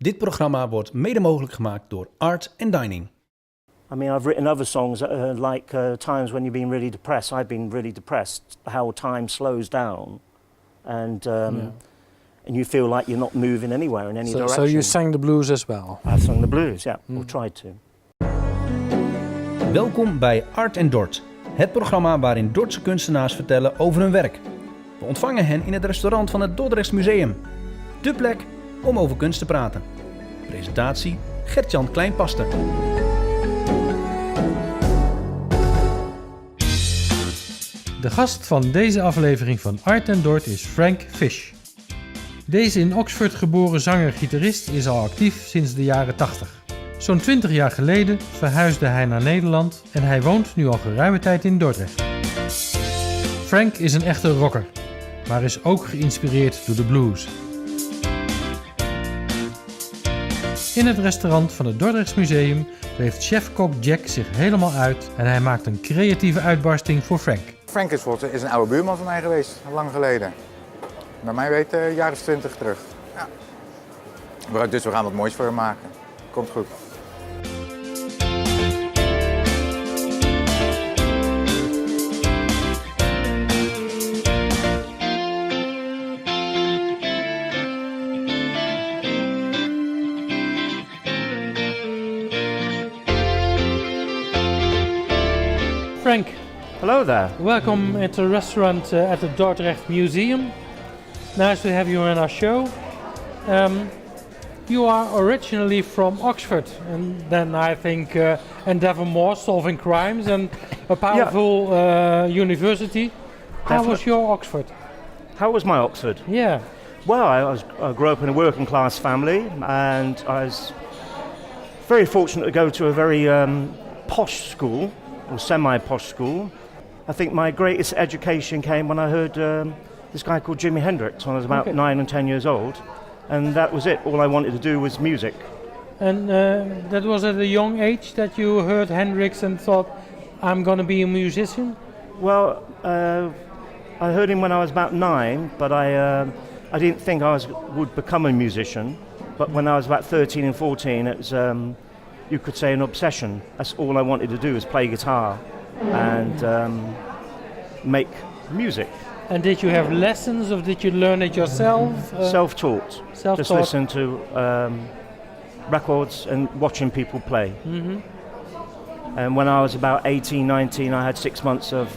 Dit programma wordt mede mogelijk gemaakt door Art and Dining. I mean, I've written other songs like times when you've been really depressed. I've been really depressed. How time slows down, and you feel like you're not moving anywhere in any direction. So you sang the blues as well? I sang the blues, yeah, or tried to. Welkom bij Art en Dordt, het programma waarin Dordtse kunstenaars vertellen over hun werk. We ontvangen hen in het restaurant van het Dordrechts Museum. De plek om over kunst te praten. Presentatie Gert-Jan Klein-Paste. De gast van deze aflevering van Art en Dordt is Frank Fish. Deze in Oxford geboren zanger-gitarist is al actief sinds de jaren 80. Zo'n 20 jaar geleden verhuisde hij naar Nederland en hij woont nu al geruime tijd in Dordrecht. Frank is een echte rocker, maar is ook geïnspireerd door de blues. In het restaurant van het Dordrechts Museum leeft chef-kok Jack zich helemaal uit en hij maakt een creatieve uitbarsting voor Frank. Frank is een oude buurman van mij geweest, lang geleden. Bij mij weet een jaar of 20 terug. Ja. Dus we gaan wat moois voor hem maken. Komt goed. Frank, Hello there. welcome at the restaurant at the Dordrecht Museum. Nice to have you on our show. You are originally from Oxford, and then I think endeavor more solving crimes and a powerful university. How was your Oxford? How was my Oxford? Yeah. Well, I grew up in a working class family, and I was very fortunate to go to a very posh school, or semi-posh school. I think my greatest education came when I heard this guy called Jimi Hendrix when I was about 9 and 10 years old. And that was it. All I wanted to do was music. And that was at a young age that you heard Hendrix and thought, I'm going to be a musician? Well, I heard him when I was about 9, but I didn't think I would become a musician. But when I was about 13 and 14, it was, you could say, an obsession. That's all I wanted to do was play guitar and make music. And did you have lessons or did you learn it yourself? Self-taught. Self-taught. Just listen to records and watching people play. Mm-hmm. And when I was about 18, 19, I had 6 months of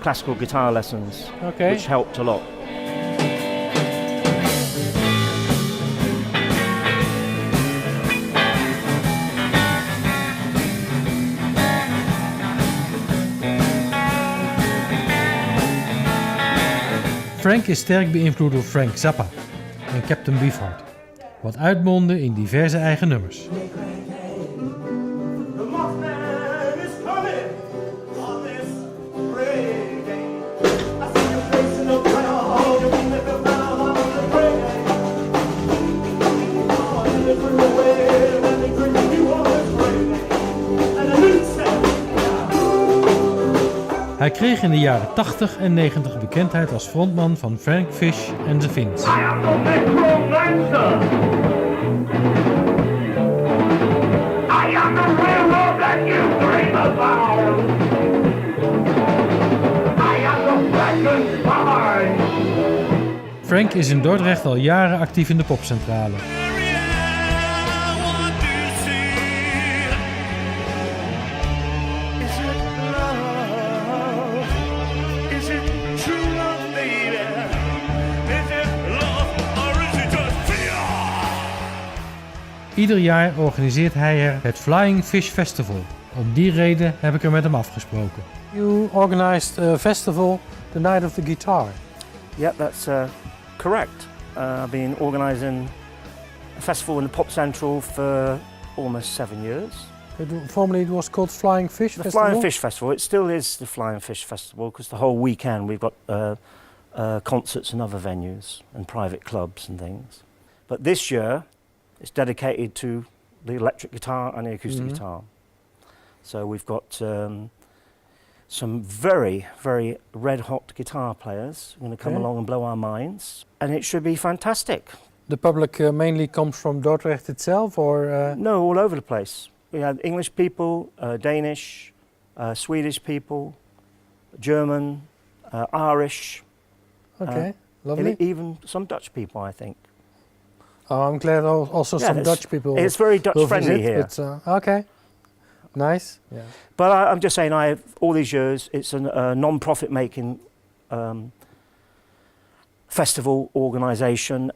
classical guitar lessons, which helped a lot. Frank is sterk beïnvloed door Frank Zappa en Captain Beefheart, wat uitmondde in diverse eigen nummers. Hij kreeg in de jaren 80 en 90 bekendheid als frontman van Frank Fish en de Finns. Frank is in Dordrecht al jaren actief in de popcentrale. Ieder jaar organiseert hij er het Flying Fish Festival. Om die reden heb ik er met hem afgesproken. You organized a festival, the Night of the Guitar. Yeah, that's correct. I've been organising a festival in the Pop Central for almost 7 years. Formerly it was called Flying Fish Festival? The Flying Fish Festival. It still is the Flying Fish Festival because the whole weekend we've got concerts and other venues and private clubs and things. But this year it's dedicated to the electric guitar and the acoustic guitar. So we've got some very, very red hot guitar players who are going to come along and blow our minds. And it should be fantastic. the public mainly comes from Dordrecht itself, or? No, all over the place. We had English people, Danish, Swedish people, German, Irish. Okay, lovely. And even some Dutch people, I think. Oh, I'm glad also some Dutch people. It's very Dutch will friendly visit, here. but, okay, nice. Yeah. But I'm just saying, all these years, it's a non-profit making festival organisation.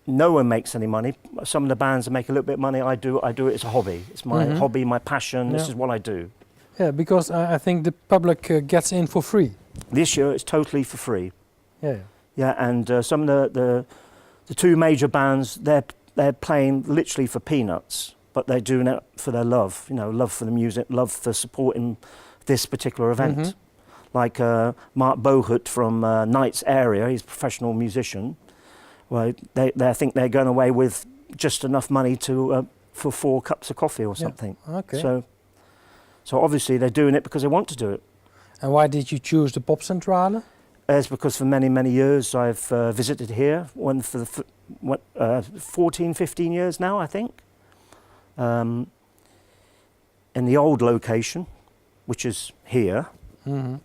No one makes any money. Some of the bands make a little bit of money. I do it as a hobby. It's my hobby, my passion. This is what I do. Yeah, because I think the public gets in for free. This year, it's totally for free. Yeah. Yeah, and some of the two major bands, they're playing literally for peanuts, but they're doing it for their love. You know, love for the music, love for supporting this particular event. Like Mark Bohut from Knight's area, he's a professional musician. Well, I think they're going away with just enough money to for 4 cups of coffee or something. Yeah. Okay. So obviously they're doing it because they want to do it. And why did you choose the Popcentrale? It's because for many, many years I've visited here, 14, 15 years now, I think. In the old location, which is here,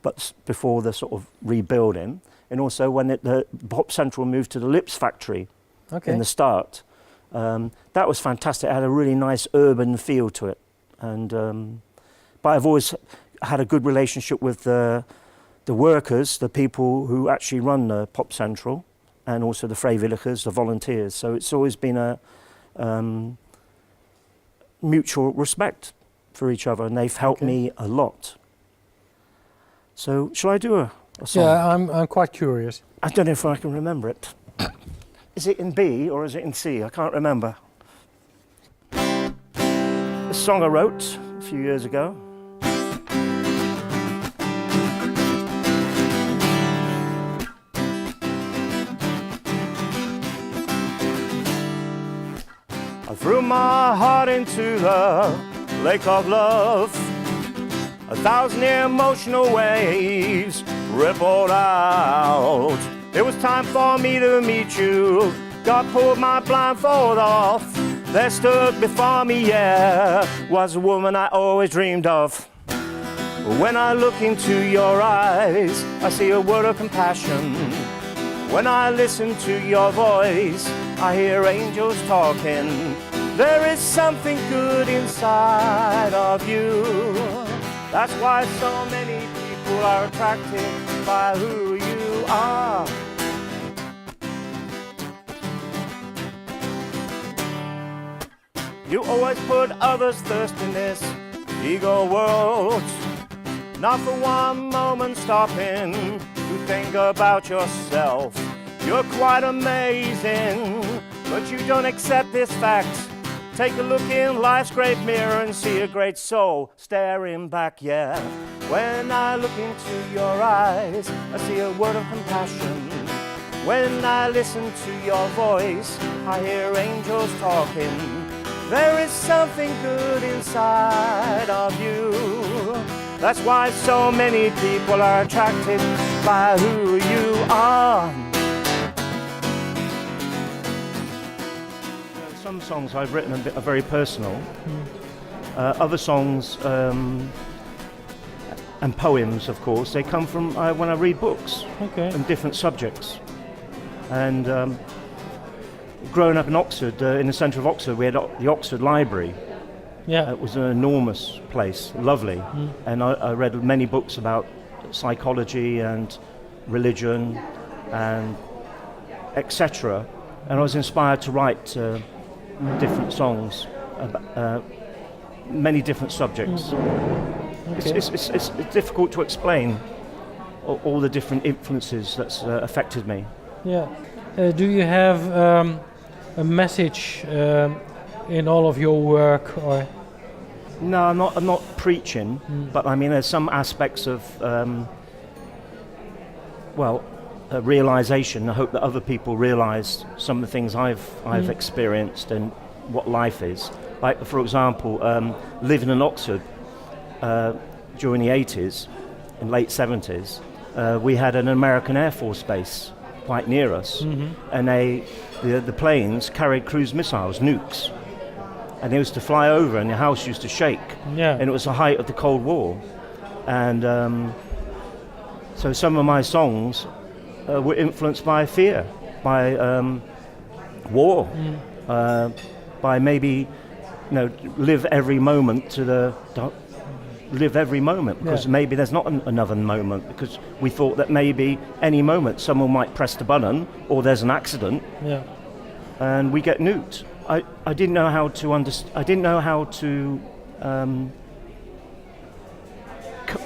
but before the sort of rebuilding. And also when the Pop Central moved to the Lips factory in the start. That was fantastic. It had a really nice urban feel to it. And but I've always had a good relationship with the workers, the people who actually run the Pop Central, and also the vrijwilligers, the volunteers. So it's always been a mutual respect for each other, and they've helped me a lot. So shall I do a song? Yeah, I'm quite curious. I don't know if I can remember it. Is it in B or is it in C? I can't remember. A song I wrote a few years ago. I threw my heart into the lake of love. 1,000 emotional waves rippled out. It was time for me to meet you. God pulled my blindfold off. There stood before me, was a woman I always dreamed of. When I look into your eyes, I see a word of compassion. When I listen to your voice, I hear angels talking. There is something good inside of you. That's why so many people are attracted by who you are. You always put others first in this ego world. Not for one moment stopping to think about yourself. You're quite amazing, but you don't accept this fact. Take a look in life's great mirror and see a great soul staring back, When I look into your eyes, I see a word of compassion. When I listen to your voice, I hear angels talking. There is something good inside of you. That's why so many people are attracted by who you are. Some songs I've written are very personal. Other songs and poems, of course, they come from when I read books and different subjects. And growing up in Oxford, in the centre of Oxford, we had the Oxford Library. It was an enormous place, lovely. And I read many books about psychology and religion and etc. And I was inspired to write different songs, many different subjects. It's difficult to explain all the different influences that's affected me. Do you have a message in all of your work, or? No, I'm not preaching, but I mean there's some aspects of realization. I hope that other people realize some of the things I've experienced and what life is. Like, for example, living in Oxford during the 80s, in late 70s, we had an American Air Force base quite near us, and the planes carried cruise missiles, nukes, and they used to fly over, and the house used to shake. Yeah. And it was the height of the Cold War, and so some of my songs were influenced by fear, by war, by maybe, live every moment live every moment, because maybe there's not another moment, because we thought that maybe any moment someone might press the button or there's an accident and we get nuked. I didn't know how to I didn't know how to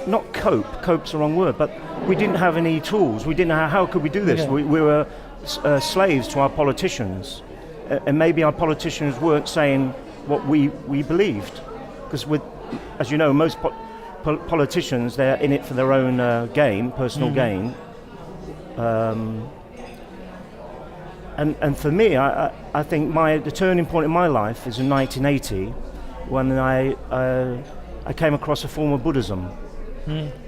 not cope. Cope's the wrong word, but we didn't have any tools. We didn't know how could we do this. Yeah. We were slaves to our politicians, and maybe our politicians weren't saying what we believed, because as you know, most politicians, they're in it for their own gain, personal gain. And for me, I think the turning point in my life is in 1980, when I came across a form of Buddhism.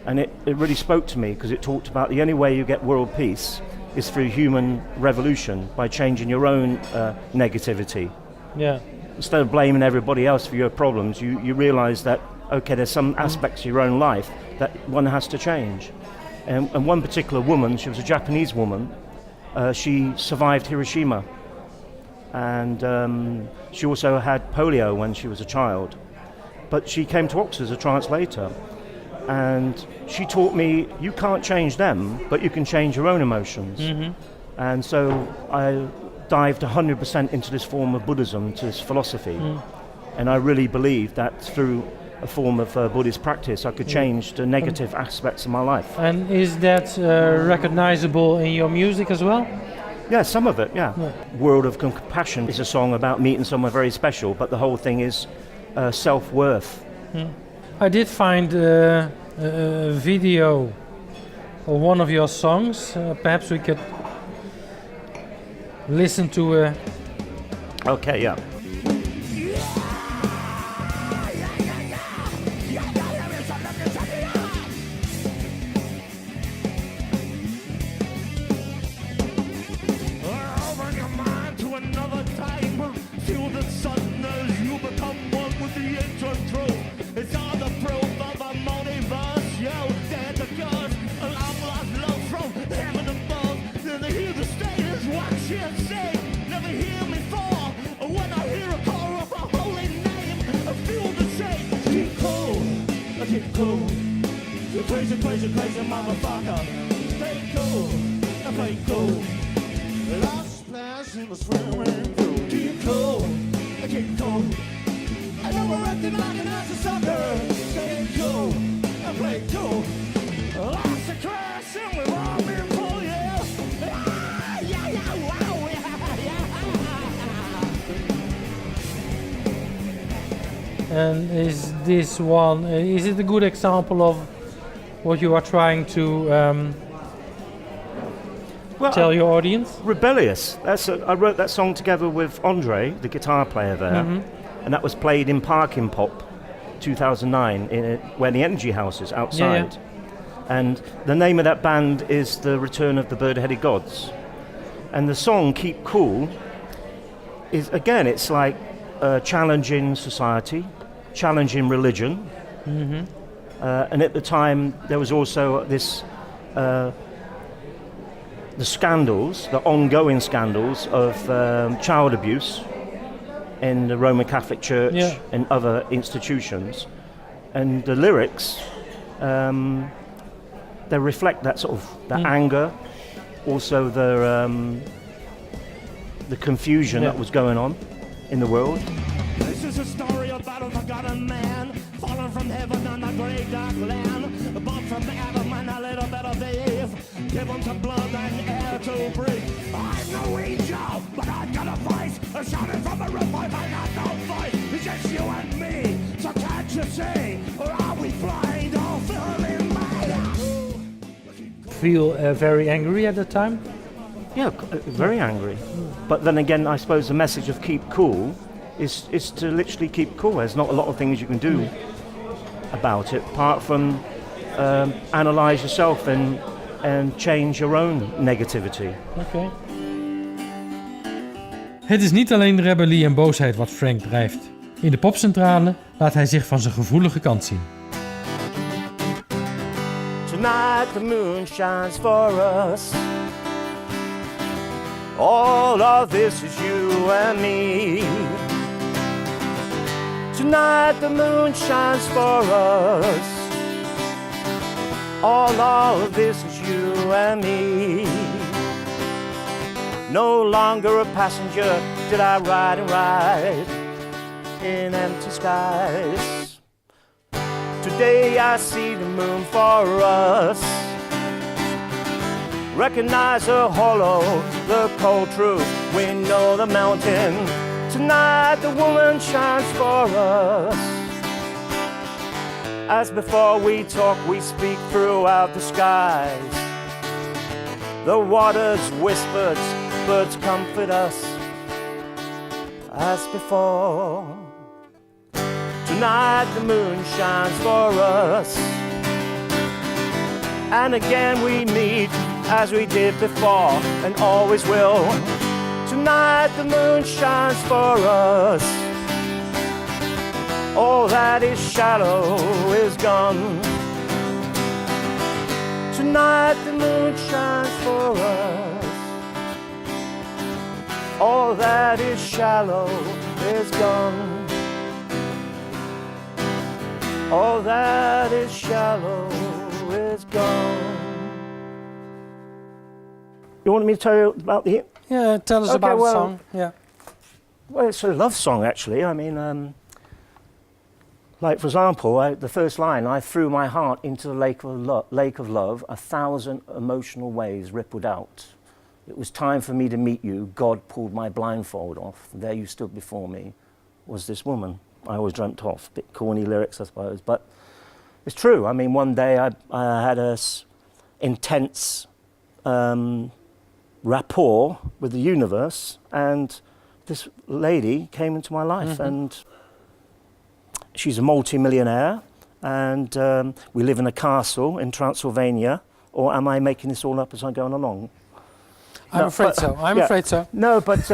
And it really spoke to me, because it talked about the only way you get world peace is through human revolution, by changing your own negativity. Yeah. Instead of blaming everybody else for your problems, you realize that, okay, there's some aspects of your own life that one has to change. And one particular woman, she was a Japanese woman, she survived Hiroshima. And she also had polio when she was a child. But she came to Oxford as a translator. And she taught me, you can't change them, but you can change your own emotions. And so I dived 100% into this form of Buddhism, to this philosophy. And I really believed that through a form of Buddhist practice I could change the negative aspects of my life. And is that recognizable in your music as well? Yeah, some of it, yeah. World of Compassion is a song about meeting someone very special, but the whole thing is self-worth. I did find a video of one of your songs. Perhaps we could listen to. Okay, yeah. Crazy motherfucker. Stay cool, play cool. Lost splash in the swimming pool. Keep cool, keep cool. I know we're acting like an ass sucker. Stay cool, play cool. Lost a crash and we've all been full, yeah. Yeah, wow, yeah. And is this one? Is it a good example of what you are trying to tell your audience? Rebellious. I wrote that song together with Andre, the guitar player there, and that was played in Parking Pop 2009, where the Energy House is outside. Yeah. And the name of that band is The Return of the Bird-Headed Gods. And the song Keep Cool is, again, it's like challenging society, challenging religion. And at the time, there was also this, the scandals, the ongoing scandals of child abuse in the Roman Catholic Church and other institutions. And the lyrics, they reflect that sort of the anger, also the confusion that was going on in the world. This is a story about a forgotten man, fallen from heaven on a great dark land, born from Adam and a little bit of Eve, given to blood and air to breathe. I'm no angel, but I've got a voice, shouting from a roof, I got no voice. It's just you and me, so can't you see, or are we blind or feeling mad? Feel very angry at the time? Yeah, very angry. But then again, I suppose the message of keep cool is to literally keep cool. There's not a lot of things you can do about it, apart from analyse yourself and change your own negativity. Okay. Het is niet alleen rebellie en boosheid wat Frank drijft. In de popcentrale laat hij zich van zijn gevoelige kant zien. Tonight the moon shines for us. All of this is you and me. Tonight the moon shines for us. All of this is you and me. No longer a passenger did I ride and ride in empty skies. Today I see the moon for us. Recognize the hollow, the cold truth. We know the mountain. Tonight the woman shines for us. As before we talk, we speak throughout the skies. The waters whispered, birds comfort us. As before, tonight the moon shines for us. And again we meet as we did before and always will. Tonight the moon shines for us. All that is shallow is gone. Tonight the moon shines for us. All that is shallow is gone. All that is shallow is gone. You want me to tell you about the... Yeah, tell us about the song. Yeah. Well, it's a love song, actually. I mean, like, for example, the first line, I threw my heart into the lake of love, 1,000 emotional waves rippled out. It was time for me to meet you. God pulled my blindfold off. There you stood before me, was this woman I always dreamt of. Bit corny lyrics, I suppose, but it's true. I mean, one day I had a intense rapport with the universe, and this lady came into my life, and she's a multi-millionaire, and we live in a castle in Transylvania. Or am I making this all up as I'm going along? I'm afraid so. I'm afraid so. No, but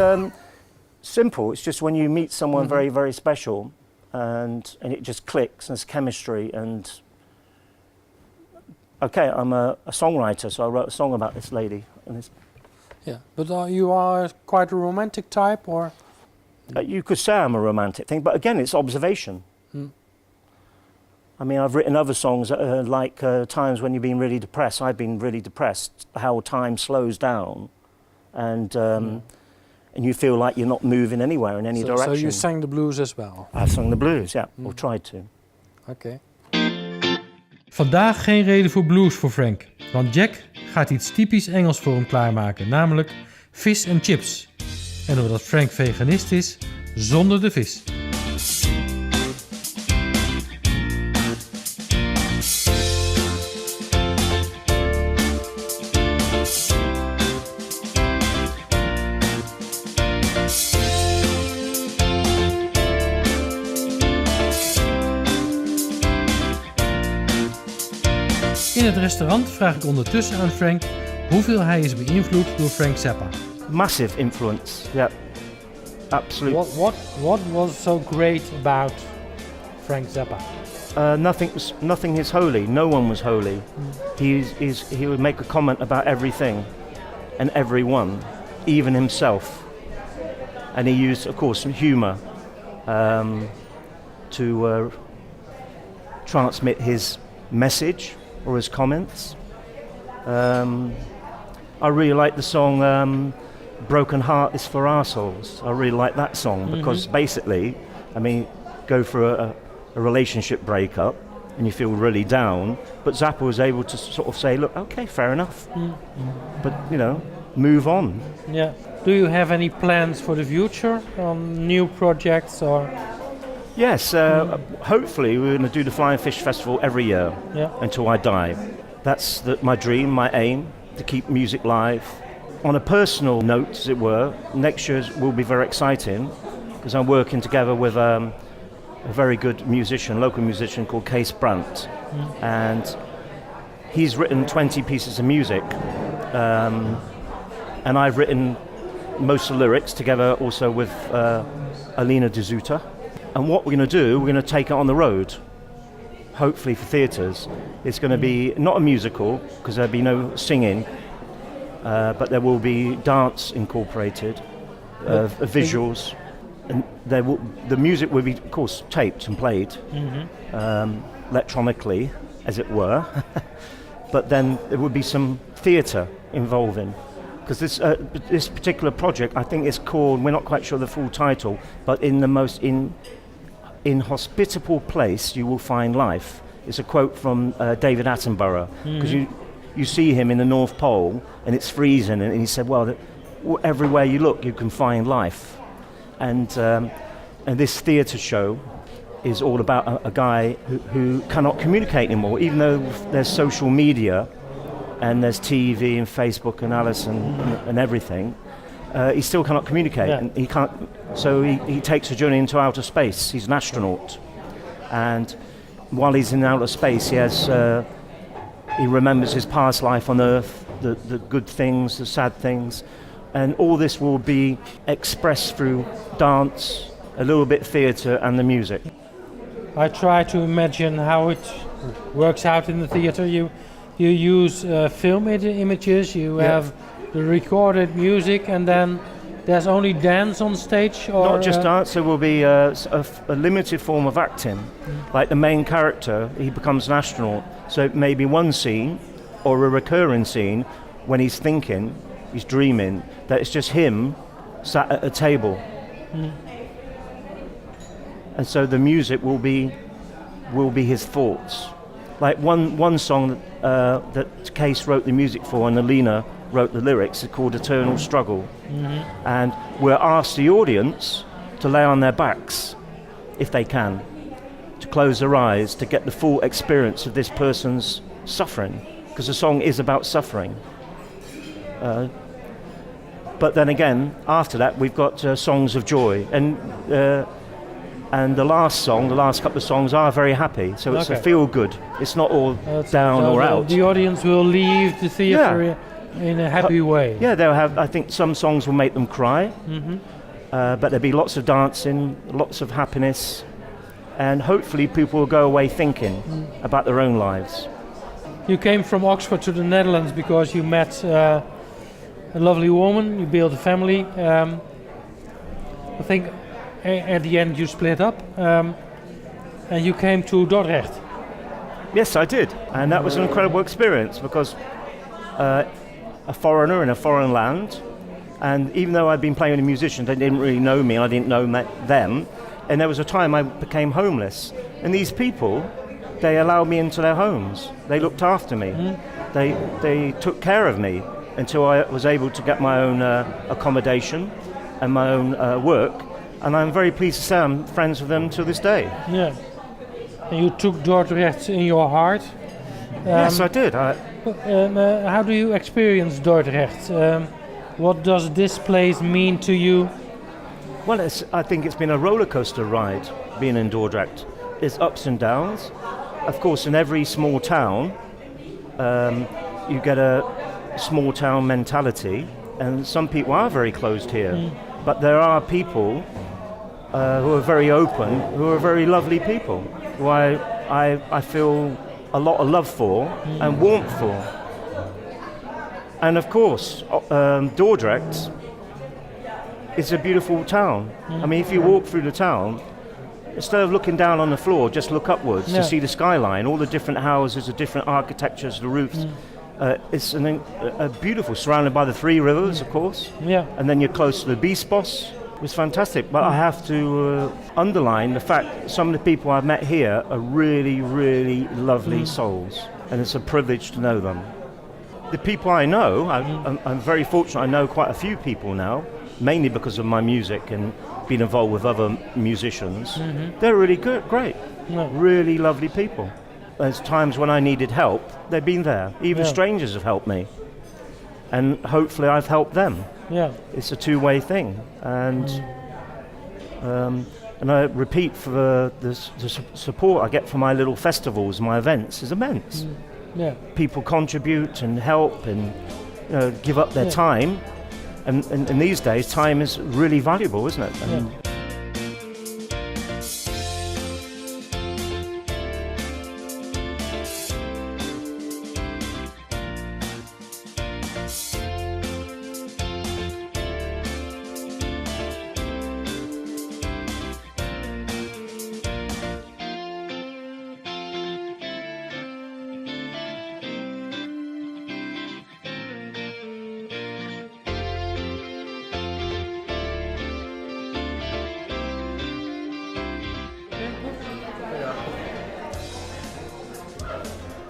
simple. It's just when you meet someone very, very special, and it just clicks, and it's chemistry. And okay, I'm a songwriter, so I wrote a song about this lady. And it's, Yeah, but you are quite a romantic type, or? You could say I'm a romantic thing, but again, it's observation. I mean, I've written other songs like times when you've been really depressed. I've been really depressed, how time slows down, and you feel like you're not moving anywhere in any direction. So you sang the blues as well? I've sung the blues, yeah, or tried to. Oké. Vandaag geen reden voor blues voor Frank, want Jack gaat iets typisch Engels voor hem klaarmaken, namelijk vis en chips. En doordat Frank veganist is, zonder de vis. In het restaurant vraag ik ondertussen aan Frank hoeveel hij is beïnvloed door Frank Zappa. Massive influence, yeah, absolutely. What was so great about Frank Zappa? Nothing is holy. No one was holy. He would make a comment about everything and everyone, even himself. And he used, of course, humor to transmit his message or his comments. I really like the song Broken Heart is for Arseholes. I really like that song because basically, I mean, go for a relationship breakup and you feel really down, but Zappa was able to sort of say, look, okay, fair enough, but, you know, move on. Yeah. Do you have any plans for the future on new projects or? Yes, hopefully we're going to do the Flying Fish Festival every year until I die. That's my dream, my aim, to keep music live. On a personal note, as it were, next year will be very exciting because I'm working together with a very good musician, local musician called Kees Brandt, and he's written 20 pieces of music, and I've written most of the lyrics together also with Alina de Zutter. And what we're going to do, we're going to take it on the road, hopefully for theatres. It's going to be not a musical, because there'll be no singing, but there will be dance incorporated, visuals. And the music will be, of course, taped and played electronically, as it were. But then there would be some theatre involving. Because this particular project, I think it's called, we're not quite sure the full title, but in the most inhospitable place you will find life. It's a quote from David Attenborough, because you see him in the North Pole and it's freezing, and he said, well, everywhere you look you can find life. And this theatre show is all about a guy who cannot communicate anymore, even though there's social media and there's TV and Facebook and Alice and everything. He still cannot communicate, and he can't. So he takes a journey into outer space. He's an astronaut, and while he's in outer space, he remembers his past life on Earth, the good things, the sad things, and all this will be expressed through dance, a little bit theatre, and the music. I try to imagine how it works out in the theatre. You use film images. You have the recorded music, and then there's only dance on stage? Or not just dance, there will be a limited form of acting. Like the main character, he becomes an astronaut. So it may be one scene, or a recurring scene, when he's thinking, he's dreaming, that it's just him sat at a table. And so the music will be his thoughts. Like one song that Case wrote the music for, and Alina wrote the lyrics, is called Eternal Struggle. And we're asked the audience to lay on their backs, if they can, to close their eyes, to get the full experience of this person's suffering, because the song is about suffering. But then again, after that, we've got songs of joy, and the last couple of songs are very happy, so it's a feel-good. It's not all down or out. The audience will leave the theatre in a happy way. Yeah, they'll have. I think some songs will make them cry, but there'll be lots of dancing, lots of happiness, and hopefully people will go away thinking about their own lives. You came from Oxford to the Netherlands because you met a lovely woman, you built a family. I think at the end you split up, and you came to Dordrecht. Yes, I did, and that was an incredible experience, because a foreigner in a foreign land, and even though I'd been playing with a musician, they didn't really know me, and I didn't know them, and there was a time I became homeless, and these people, they allowed me into their homes. They looked after me. They took care of me until I was able to get my own accommodation and my own work, and I'm very pleased to say I'm friends with them to this day. Yeah, and you took Dordrecht in your heart. Yes, I did. How do you experience Dordrecht? What does this place mean to you? Well, I think it's been a roller coaster ride being in Dordrecht. It's ups and downs. Of course, in every small town, you get a small town mentality, and some people are very closed here. But there are people who are very open, who are very lovely people, who I feel a lot of love for and warmth for. And of course, Dordrecht is a beautiful town. I mean, if you walk through the town, instead of looking down on the floor, just look upwards to see the skyline, all the different houses, the different architectures, the roofs. It's a beautiful, surrounded by the three rivers, of course. Yeah. And then you're close to the Biesbos. It was fantastic. But I have to underline the fact that some of the people I've met here are really, really lovely souls. And it's a privilege to know them. The people I know, I'm very fortunate. I know quite a few people now, mainly because of my music and being involved with other musicians. They're really good, great, really lovely people. There's times when I needed help, they've been there. Even strangers have helped me. And hopefully I've helped them. Yeah. It's a two-way thing. And I repeat, for the support I get from my little festivals, my events, is immense. People contribute and help and give up their time And in these days, time is really valuable, isn't it? And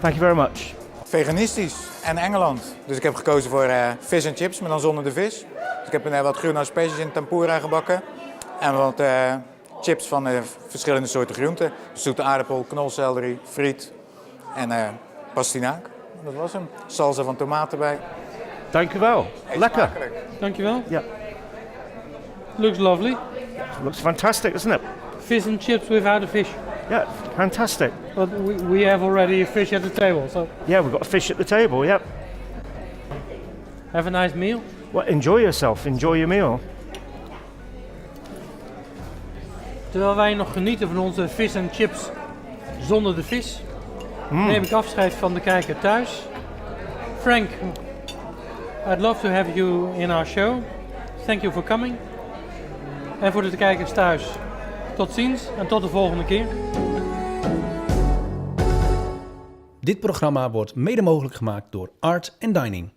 thank you very much. Veganistisch en Engeland. Dus ik heb gekozen voor vis en chips, maar dan zonder de vis. Dus ik heb wat groene asperges in tempura gebakken. En wat chips van verschillende soorten groenten. Zoete aardappel, knolselderie, friet en pastinaak. Dat was hem. Salsa van tomaten bij. Dank u wel. Eet Lekker. smakelijk. Dankjewel. Yeah, Looks lovely. looks fantastic, doesn't it? Fish and chips without a fish. Yeah, fantastic. But we have already a fish at the table, so Yeah, we've got a fish at the table. Yep. have a nice meal. Well, enjoy yourself. Enjoy your meal. Terwijl wij nog genieten van onze vis en chips zonder de vis, neem ik afscheid van de kijker thuis. Frank, I'd love to have you in our show. Thank you for coming. En voor de kijkers thuis, tot ziens en tot de volgende keer. Dit programma wordt mede mogelijk gemaakt door Art & Dining.